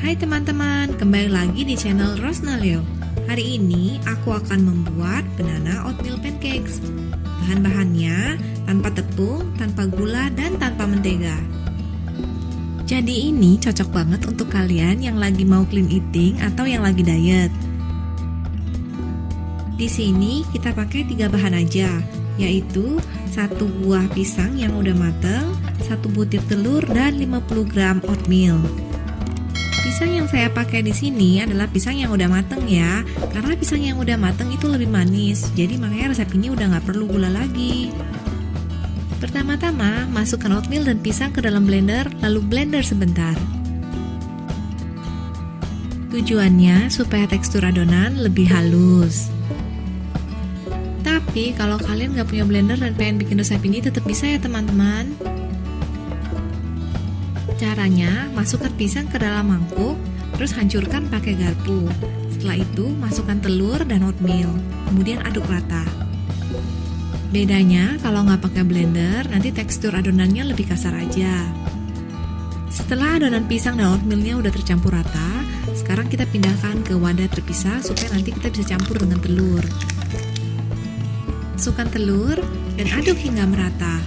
Hai teman-teman, kembali lagi di channel Rosnaleo. Hari ini aku akan membuat banana oatmeal pancakes. Bahan-bahannya tanpa tepung, tanpa gula, dan tanpa mentega. Jadi ini cocok banget untuk kalian yang lagi mau clean eating atau yang lagi diet. Di sini kita pakai 3 bahan aja, yaitu 1 buah pisang yang udah mateng, 1 butir telur, dan 50 gram oatmeal. Pisang yang saya pakai di sini adalah pisang yang udah mateng ya, karena pisang yang udah mateng itu lebih manis, jadi makanya resep ini udah nggak perlu gula lagi. Pertama-tama, masukkan oatmeal dan pisang ke dalam blender, lalu blender sebentar. Tujuannya supaya tekstur adonan lebih halus. Tapi kalau kalian nggak punya blender dan pengen bikin resep ini tetap bisa ya teman-teman. Caranya, masukkan pisang ke dalam mangkuk, terus hancurkan pakai garpu. Setelah itu, masukkan telur dan oatmeal, kemudian aduk rata. Bedanya, kalau nggak pakai blender, nanti tekstur adonannya lebih kasar aja. Setelah adonan pisang dan oatmealnya udah tercampur rata, sekarang kita pindahkan ke wadah terpisah supaya nanti kita bisa campur dengan telur. Masukkan telur dan aduk hingga merata.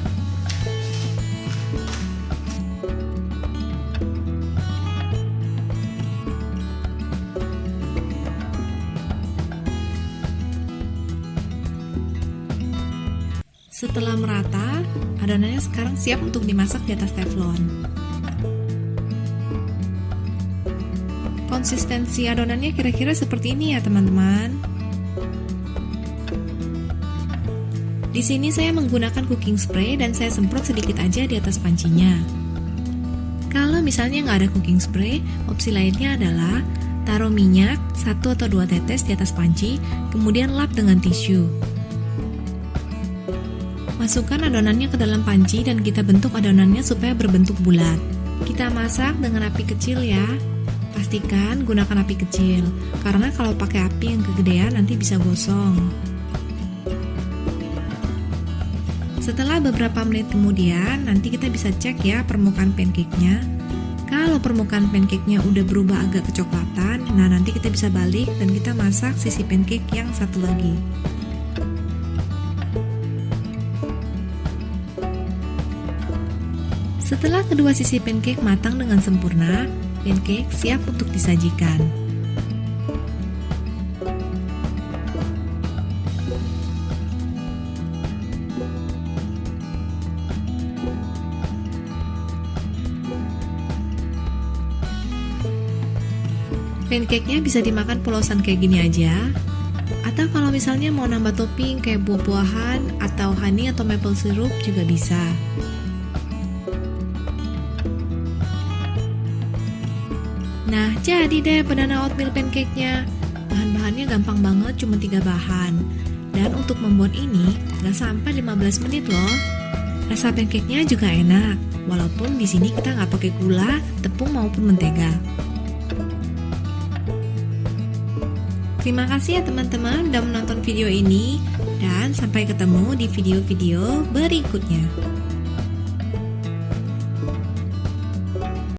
Setelah merata, adonannya sekarang siap untuk dimasak di atas teflon. Konsistensi adonannya kira-kira seperti ini ya teman-teman. Di sini saya menggunakan cooking spray dan saya semprot sedikit aja di atas pancinya. Kalau misalnya nggak ada cooking spray, opsi lainnya adalah taruh minyak 1 atau 2 tetes di atas panci, kemudian lap dengan tisu. Masukkan adonannya ke dalam panci dan kita bentuk adonannya supaya berbentuk bulat. Kita masak dengan api kecil ya. Pastikan gunakan api kecil, karena kalau pakai api yang kegedean nanti bisa gosong. Setelah beberapa menit kemudian, nanti kita bisa cek ya permukaan pancake-nya. Kalau permukaan pancake-nya udah berubah agak kecoklatan, nah nanti kita bisa balik dan kita masak sisi pancake yang satu lagi. Setelah kedua sisi pancake matang dengan sempurna, pancake siap untuk disajikan. Pancake-nya bisa dimakan polosan kayak gini aja, atau kalau misalnya mau nambah topping kayak buah-buahan atau honey atau maple syrup juga bisa. Nah, jadi deh banana oatmeal pancake-nya. Bahan-bahannya gampang banget, cuma 3 bahan. Dan untuk membuat ini, nggak sampai 15 menit loh. Rasa pancake-nya juga enak, walaupun di sini kita nggak pakai gula, tepung maupun mentega. Terima kasih ya teman-teman udah menonton video ini, dan sampai ketemu di video-video berikutnya.